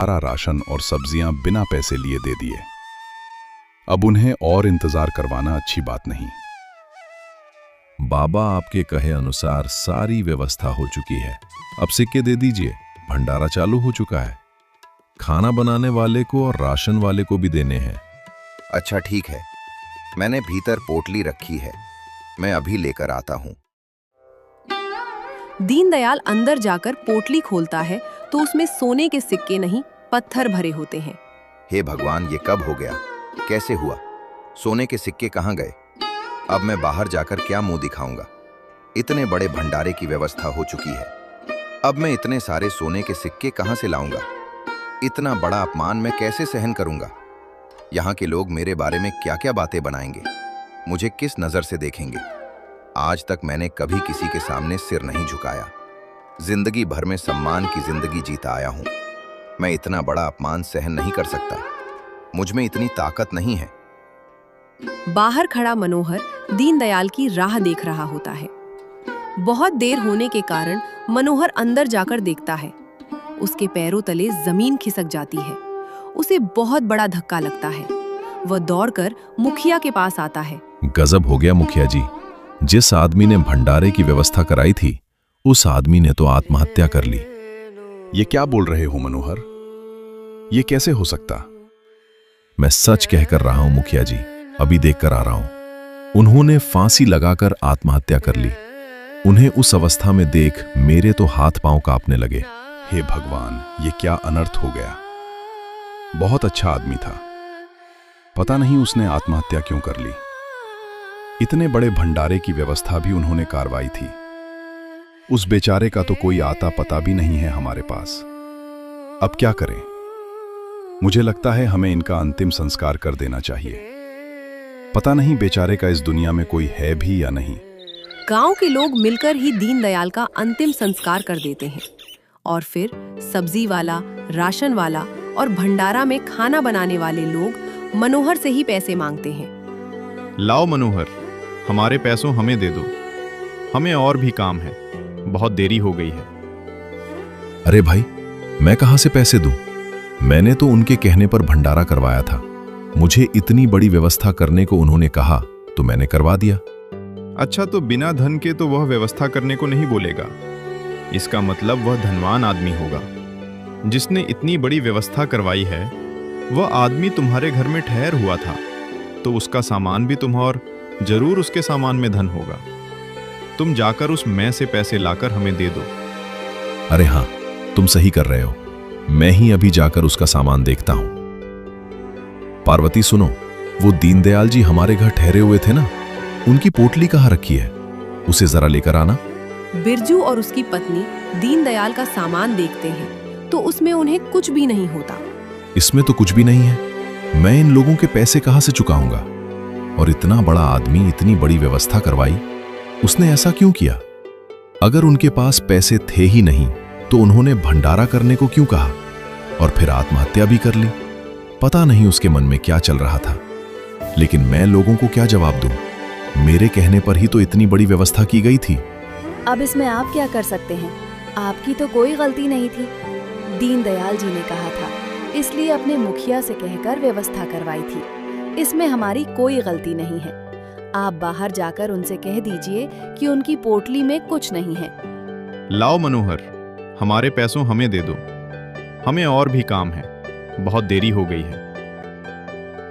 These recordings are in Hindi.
सारा राशन और सब्जियां बिना पैसे लिए दे दिए। अब उन्हें और इंतजार करवाना अच्छी बात नहीं। बाबा आपके कहे अनुसार सारी व्यवस्था हो चुकी है। अब सिक्के दे दीजिए, भंडारा चालू हो चुका है। खाना बनाने वाले को और राशन वाले को भी देने हैं। अच्छा ठीक है, मैंने भीतर पोटली रखी है, मैं अभी लेकर आता हूँ। दीनदयाल अंदर जाकर पोटली खोलता है तो उसमें सोने के सिक्के नहीं, पत्थर भरे होते हैं। हे भगवान, ये कब हो गया? कैसे हुआ? सोने के सिक्के कहाँ गए? अब मैं बाहर जाकर क्या मुंह दिखाऊंगा? इतने बड़े भंडारे की व्यवस्था हो चुकी है, अब मैं इतने सारे सोने के सिक्के कहाँ से लाऊंगा? इतना बड़ा अपमान मैं कैसे सहन करूंगा? यहाँ के लोग मेरे बारे में क्या क्या बातें बनाएंगे, मुझे किस नजर से देखेंगे? आज तक मैंने कभी किसी के सामने सिर नहीं झुकाया। जिंदगी भर में सम्मान की जिंदगी जीता आया हूं। मैं इतना बड़ा अपमान सहन नहीं कर सकता, मुझ में इतनी ताकत नहीं है। बाहर खड़ा मनोहर दीनदयाल की राह देख रहा होता है। बहुत देर होने के कारण मनोहर अंदर जाकर देखता है। उसके पैरों तले जमीन खिसक जाती है। उसे बहुत बड़ा धक्का लगता है। वह दौड़कर मुखिया के पास आता है। गजब हो गया मुखिया जी, जिस आदमी ने भंडारे की व्यवस्था कराई थी उस आदमी ने तो आत्महत्या कर ली। ये क्या बोल रहे हो मनोहर? ये कैसे हो सकता? मैं सच कहकर रहा हूं मुखिया जी, अभी देख कर आ रहा हूं। उन्होंने फांसी लगाकर आत्महत्या कर ली। उन्हें उस अवस्था में देख मेरे तो हाथ पांव कांपने लगे। हे भगवान, ये क्या अनर्थ हो गया। बहुत अच्छा आदमी था, पता नहीं उसने आत्महत्या क्यों कर ली। इतने बड़े भंडारे की व्यवस्था भी उन्होंने करवाई थी। उस बेचारे का तो कोई आता पता भी नहीं है हमारे पास। अब क्या करें? मुझे लगता है हमें इनका अंतिम संस्कार कर देना चाहिए। पता नहीं बेचारे का इस दुनिया में कोई है भी या नहीं। गांव के लोग मिलकर ही दीनदयाल का अंतिम संस्कार कर देते हैं और फिर सब्जी वाला, राशन वाला और भंडारा में खाना बनाने वाले लोग मनोहर से ही पैसे मांगते हैं। लाओ मनोहर, हमारे पैसों हमें दे दो, हमें और भी काम है, बहुत देरी हो गई है। अरे भाई, मैं कहां से पैसे दूं? मैंने तो उनके कहने पर भंडारा करवाया था। मुझे इतनी बड़ी व्यवस्था करने को उन्होंने कहा तो मैंने करवा दिया। अच्छा, तो बिना धन के तो वह व्यवस्था करने को नहीं बोलेगा। इसका मतलब वह धनवान आदमी होगा। जिसने इतनी बड़ी व्यवस्था करवाई है वह आदमी तुम्हारे घर में ठहर हुआ था, तो उसका सामान भी तुम और जरूर उसके सामान में धन होगा। तुम जाकर उस मैं से पैसे लाकर हमें दे दो। अरे हाँ, तुम सही कर रहे हो। मैं ही अभी जाकर उसका सामान देखता हूं। पार्वती सुनो, वो दीनदयाल जी हमारे घर ठहरे हुए थे ना, उनकी पोटली कहाँ रखी है? उसे जरा लेकर आना। बिरजू और उसकी पत्नी दीनदयाल का सामान देखते हैं तो उसमें उन्हें कुछ भी नहीं होता। इसमें तो कुछ भी नहीं है। मैं इन लोगों के पैसे कहां से चुकाऊंगा? और इतना बड़ा आदमी, इतनी बड़ी व्यवस्था करवाई, उसने ऐसा क्यों किया? अगर उनके पास पैसे थे ही नहीं तो उन्होंने भंडारा करने को क्यों कहा और फिर आत्महत्या भी कर ली? पता नहीं उसके मन में क्या चल रहा था। लेकिन मैं लोगों को क्या जवाब दूं? मेरे कहने पर ही तो इतनी बड़ी व्यवस्था की गई थी। अब इसमें आप क्या कर सकते हैं? आपकी तो कोई गलती नहीं थी। दीनदयाल जी ने कहा था, इसलिए अपने मुखिया से कहकर व्यवस्था करवाई थी। इसमें हमारी कोई गलती नहीं है। आप बाहर जाकर उनसे कह दीजिए कि उनकी पोटली में कुछ नहीं है। लाओ मनोहर, हमारे पैसों हमें दे दो, हमें और भी काम है, बहुत देरी हो गई है।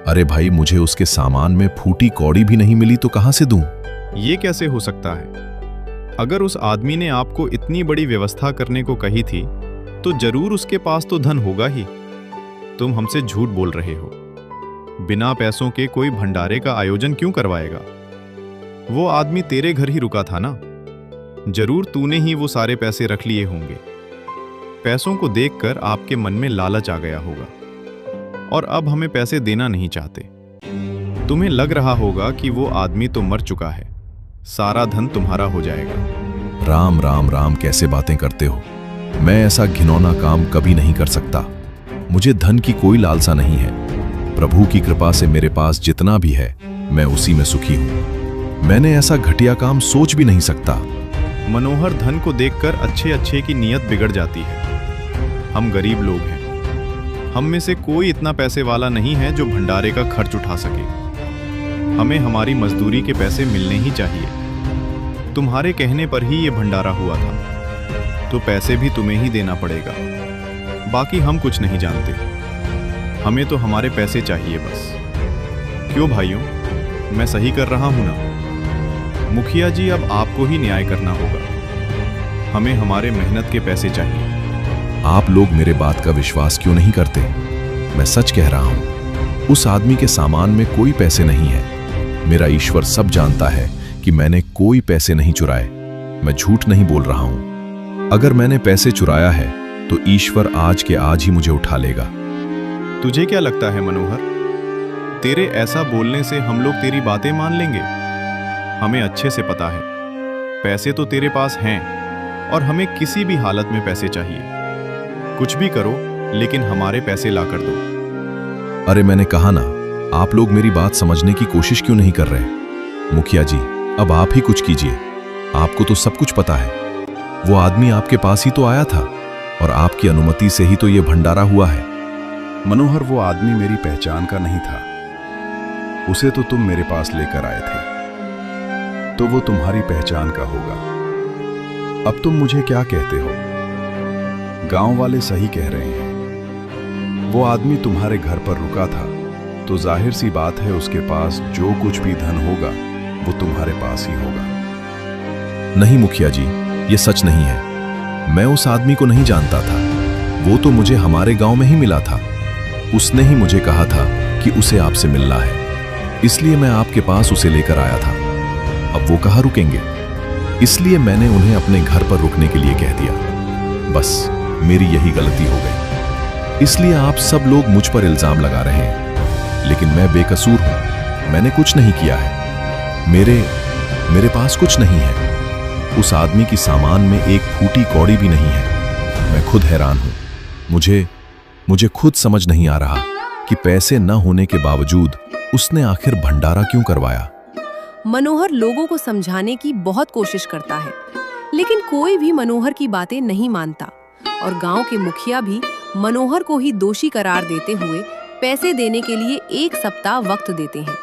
अरे भाई, मुझे उसके सामान में फूटी कौड़ी भी नहीं मिली तो कहां से दूं? ये कैसे हो सकता है? अगर उस आदमी ने आपको इतनी बड़ी व्यवस्था करने को कही थी तो जरूर उसके पास तो धन होगा ही। तुम हमसे झूठ बोल रहे हो। बिना पैसों के कोई भंडारे का आयोजन क्यों करवाएगा? वो आदमी तेरे घर ही रुका था ना, जरूर तूने ही वो सारे पैसे रख लिए होंगे। पैसों को देखकर आपके मन में लालच आ गया होगा और अब हमें पैसे देना नहीं चाहते। तुम्हें लग रहा होगा कि वो आदमी तो मर चुका है, सारा धन तुम्हारा हो जाएगा। राम राम राम, कैसे बातें करते हो? मैं ऐसा घिनौना काम कभी नहीं कर सकता। मुझे धन की कोई लालसा नहीं है। प्रभु की कृपा से मेरे पास जितना भी है मैं उसी में सुखी हूं। मैंने ऐसा घटिया काम सोच भी नहीं सकता। मनोहर, धन को देखकर अच्छे अच्छे की नीयत बिगड़ जाती है। हम गरीब लोग हैं, हम में से कोई इतना पैसे वाला नहीं है जो भंडारे का खर्च उठा सके। हमें हमारी मजदूरी के पैसे मिलने ही चाहिए। तुम्हारे कहने पर ही ये भंडारा हुआ था, तो पैसे भी तुम्हें ही देना पड़ेगा। बाकी हम कुछ नहीं जानते, हमें तो हमारे पैसे चाहिए बस। क्यों भाइयों, मैं सही कर रहा हूं ना? मुखिया जी, अब आपको ही न्याय करना होगा। हमें हमारे मेहनत के पैसे चाहिए। आप लोग मेरे बात का विश्वास क्यों नहीं करते? मैं सच कह रहा हूं, उस आदमी के सामान में कोई पैसे नहीं है। मेरा ईश्वर सब जानता है कि मैंने कोई पैसे नहीं चुराए। मैं झूठ नहीं बोल रहा हूं। अगर मैंने पैसे चुराया है तो ईश्वर आज के आज ही मुझे उठा लेगा। तुझे क्या लगता है मनोहर, तेरे ऐसा बोलने से हम लोग तेरी बातें मान लेंगे? हमें अच्छे से पता है पैसे तो तेरे पास हैं और हमें किसी भी हालत में पैसे चाहिए। कुछ भी करो, लेकिन हमारे पैसे ला कर दो। अरे मैंने कहा ना, आप लोग मेरी बात समझने की कोशिश क्यों नहीं कर रहे? मुखिया जी, अब आप ही कुछ कीजिए। आपको तो सब कुछ पता है। वो आदमी आपके पास ही तो आया था और आपकी अनुमति से ही तो ये भंडारा हुआ है। मनोहर, वो आदमी मेरी पहचान का नहीं था। उसे तो तुम मेरे पास लेकर आए थे, तो वो तुम्हारी पहचान का होगा। अब तुम मुझे क्या कहते हो? गांव वाले सही कह रहे हैं। वो आदमी तुम्हारे घर पर रुका था, तो जाहिर सी बात है उसके पास जो कुछ भी धन होगा वो तुम्हारे पास ही होगा। नहीं मुखिया जी, ये सच नहीं है। मैं उस आदमी को नहीं जानता था। वो तो मुझे हमारे गांव में ही मिला था। उसने ही मुझे कहा था कि उसे आपसे मिलना है, इसलिए मैं आपके पास उसे लेकर आया था। अब वो कहाँ रुकेंगे, इसलिए मैंने उन्हें अपने घर पर रुकने के लिए कह दिया। बस मेरी यही गलती हो गई, इसलिए आप सब लोग मुझ पर इल्जाम लगा रहे हैं, लेकिन मैं बेकसूर हूं। मैंने कुछ नहीं किया है। मेरे पास कुछ नहीं है। उस आदमी की सामान में एक फूटी कौड़ी भी नहीं है। मैं खुद हैरान हूं। मुझे खुद समझ नहीं आ रहा कि पैसे न होने के बावजूद उसने आखिर भंडारा क्यों करवाया। मनोहर लोगों को समझाने की बहुत कोशिश करता है, लेकिन कोई भी मनोहर की बातें नहीं मानता और गांव के मुखिया भी मनोहर को ही दोषी करार देते हुए पैसे देने के लिए 1 सप्ताह वक्त देते हैं।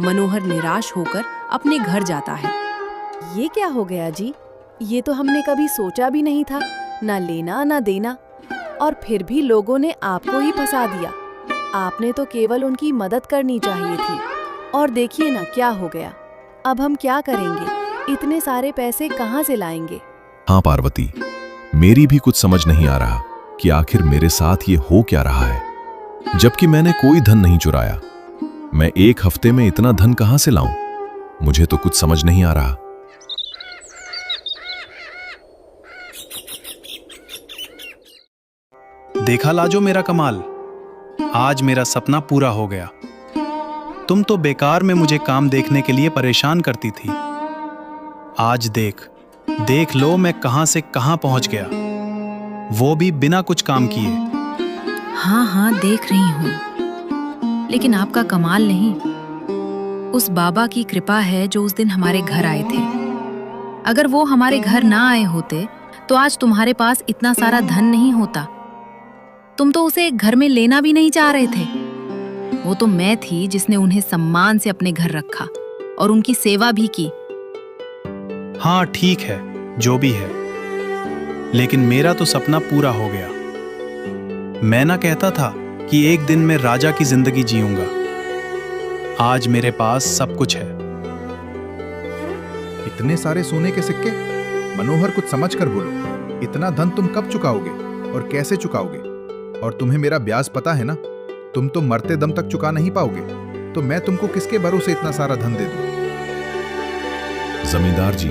मनोहर निराश होकर अपने घर जाता है। ये क्या हो गया जी? ये तो हमने कभी सोचा भी नहीं था, ना लेना ना देना, और फिर भी लोगों ने आपको ही फंसा दिया। आपने तो केवल उनकी मदद करनी चाहिए थी, और देखिए ना क्या हो गया। अब हम क्या करेंगे? इतने सारे पैसे कहाँ से लाएंगे? हाँ पार्वती, मेरी भी कुछ समझ नहीं आ रहा कि आखिर मेरे साथ ये हो क्या रहा है, जबकि मैंने कोई धन नहीं चुराया। मैं 1 हफ्ते में इतना धन कहां से लाऊं? मुझे तो कुछ समझ नहीं आ रहा। देखा लाजो मेरा कमाल, आज मेरा सपना पूरा हो गया। तुम तो बेकार में मुझे काम देखने के लिए परेशान करती थी। आज देख लो मैं कहां से कहां पहुंच गया, वो भी बिना कुछ काम किए। हाँ देख रही हूँ, लेकिन आपका कमाल नहीं, उस बाबा की कृपा है जो उस दिन हमारे घर आए थे। अगर वो हमारे घर ना आए होते तो आज तुम्हारे पास इतना सारा धन नहीं होता। तुम तो उसे घर में लेना भी नहीं चाह रहे थे। वो तो मैं थी जिसने उन्हें सम्मान से अपने घर रखा और उनकी सेवा भी की। हाँ ठीक है, जो भी है, लेकिन मेरा तो सपना पूरा हो गया। मैं ना कहता था कि एक दिन मैं राजा की जिंदगी जीऊंगा। आज मेरे पास सब कुछ है। इतने सारे सोने के सिक्के? मनोहर, कुछ समझ कर बोलो। इतना धन तुम कब चुकाओगे और कैसे चुकाओगे? और तुम्हें मेरा ब्याज पता है ना? तुम तो मरते दम तक चुका नहीं पाओगे, तो मैं तुमको किसके भरोसे इतना सारा धन दे दूं? जमींदार जी,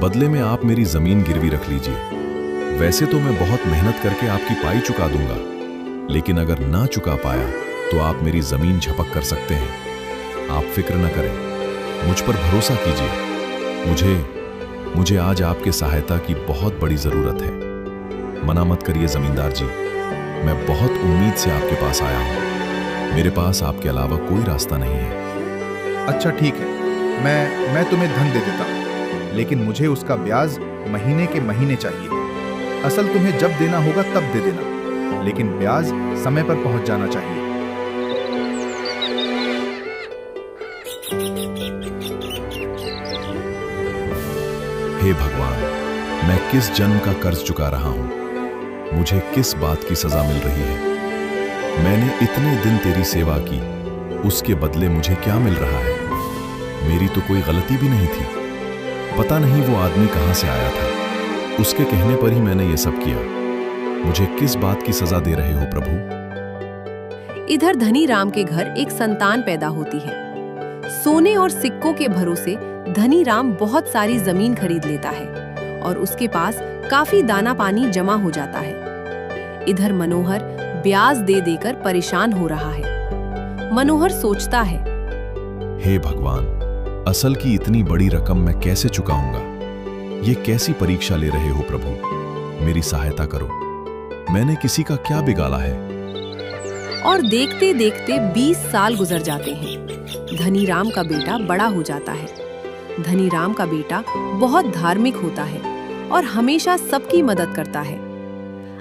बदले में आप मेरी जमीन गिरवी रख लीजिए। वैसे तो मैं बहुत मेहनत करके आपकी पाई चुका दूंगा, लेकिन अगर ना चुका पाया तो आप मेरी जमीन झपक कर सकते हैं। आप फिक्र न करें, मुझ पर भरोसा कीजिए। मुझे आज आपके सहायता की बहुत बड़ी जरूरत है। मना मत करिए जमींदार जी, मैं बहुत उम्मीद से आपके पास आया हूं। मेरे पास आपके अलावा कोई रास्ता नहीं है। अच्छा ठीक है, मैं तुम्हें धन दे देता हूं, लेकिन मुझे उसका ब्याज महीने के महीने चाहिए। असल तुम्हें जब देना होगा तब दे देना, लेकिन ब्याज समय पर पहुंच जाना चाहिए। हे भगवान, मैं किस जन्म का कर्ज चुका रहा हूं? मुझे किस बात की सजा मिल रही है? मैंने इतने दिन तेरी सेवा की, उसके बदले मुझे क्या मिल रहा है? मेरी तो कोई गलती भी नहीं थी। पता नहीं वो आदमी कहां से आया था, उसके कहने पर ही मैंने ये सब किया। मुझे किस बात की सजा दे रहे हो प्रभु? इधर धनी राम के घर एक संतान पैदा होती है। सोने और सिक्कों के भरोसे धनी राम बहुत सारी जमीन खरीद लेता है और उसके पास काफी दाना पानी जमा हो जाता है। इधर मनोहर ब्याज दे देकर परेशान हो रहा है। मनोहर सोचता है, हे भगवान, असल की इतनी बड़ी रकम मैं कैसे चुकाऊंगा? ये कैसी परीक्षा ले रहे हो प्रभु? मेरी सहायता करो। मैंने किसी का क्या बिगाड़ा है? और देखते देखते 20 साल गुजर जाते हैं। धनी राम का बेटा बड़ा हो जाता है। धनी राम का बेटा बहुत धार्मिक होता है और हमेशा सबकी मदद करता है।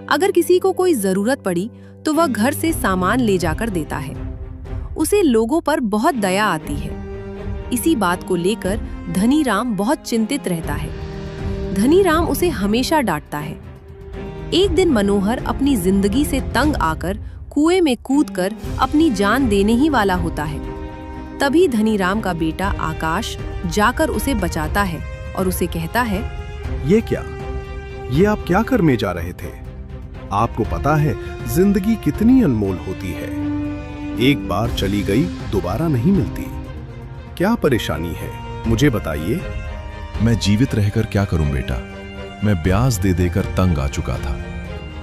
अगर किसी को कोई जरूरत पड़ी तो वह घर से सामान ले जाकर देता है। उसे लोगों पर बहुत दया आती है। इसी बात को लेकर धनी राम बहुत चिंतित रहता है। धनी राम उसे हमेशा डांटता है। एक दिन मनोहर अपनी जिंदगी से तंग आकर कुएं में कूदकर अपनी जान देने ही वाला होता है। तभी धनी राम का बेटा आकाश जाकर उसे बचाता है और उसे कहता है, ये क्या? ये आप क्या करने जा रहे थे? आपको पता है जिंदगी कितनी अनमोल होती है। एक बार चली गई दोबारा नहीं मिलती। क्या परेशानी है, मुझे बताइए। मैं जीवित रहकर क्या करूं बेटा? मैं ब्याज दे देकर तंग आ चुका था।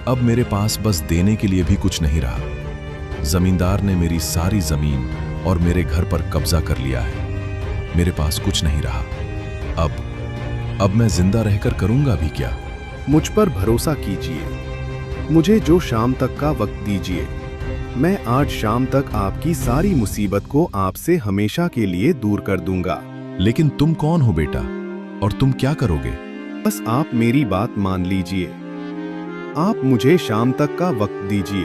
अब मेरे पास बस देने के लिए भी कुछ नहीं रहा। जमींदार ने मेरी सारी जमीन और मेरे घर पर कब्जा कर लिया है। मेरे पास कुछ नहीं रहा। अब मैं जिंदा रहकर करूंगा भी क्या? मुझ पर भरोसा कीजिए। मुझे जो शाम तक का वक्त दीजिए। मैं आज शाम तक आपकी सारी मुसीबत को आपसे हमेशा के लिए दूर कर दूंगा। लेकिन तुम कौन हो बेटा, और तुम क्या करोगे? बस आप मेरी बात मान लीजिए। आप मुझे शाम तक का वक्त दीजिए।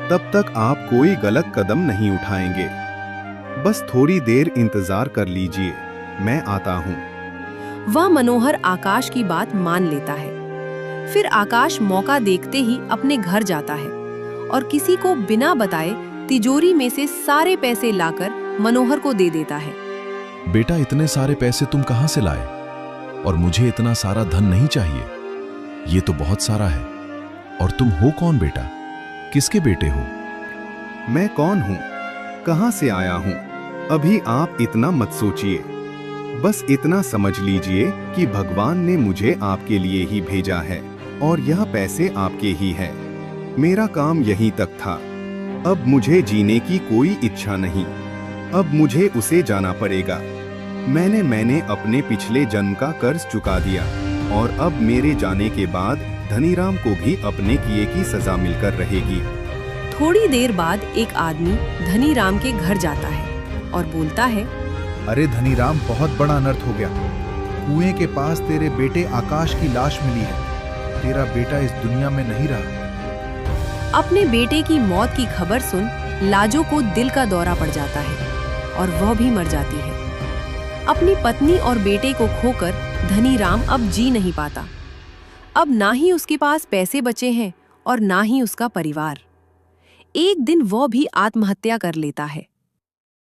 तब तक आप कोई गलत कदम नहीं उठाएंगे। बस थोड़ी देर इंतजार कर लीजिए, मैं आता हूँ। वह मनोहर आकाश की बात मान लेता है। फिर आकाश मौका देखते ही अपने घर जाता है और किसी को बिना बताए तिजोरी में से सारे पैसे लाकर मनोहर को दे देता है। बेटा, इतने सारे पैसे तुम कहां से लाए? और मुझे इतना सारा धन नहीं चाहिए। ये तो बहुत सारा है। और तुम हो कौन बेटा? किसके बेटे हो? मैं कौन हूँ, कहां से आया हूँ, अभी आप इतना मत सोचिए। बस इतना समझ लीजिए कि भगवान ने मुझे आपके लिए ही भेजा है और यह पैसे आपके ही हैं। मेरा काम यहीं तक था। अब मुझे जीने की कोई इच्छा नहीं। अब मुझे उसे जाना पड़ेगा। मैंने अपने पिछले जन्म का कर्ज चुका दिया और अब मेरे जाने के बाद धनीराम को भी अपने किए की सजा मिलकर रहेगी। थोड़ी देर बाद एक आदमी धनीराम के घर जाता है और बोलता है, अरे धनीराम, बहुत बड़ा अनर्थ हो गया। कुएं के पास तेरे बेटे आकाश की लाश मिली है। तेरा बेटा इस दुनिया में नहीं रहा। अपने बेटे की मौत की खबर सुन लाजो को दिल का दौरा पड़ जाता है और वह भी मर जाती है। अपनी पत्नी और बेटे को खोकर धनीराम अब जी नहीं पाता। अब ना ही उसके पास पैसे बचे हैं और ना ही उसका परिवार। एक दिन वह भी आत्महत्या कर लेता है।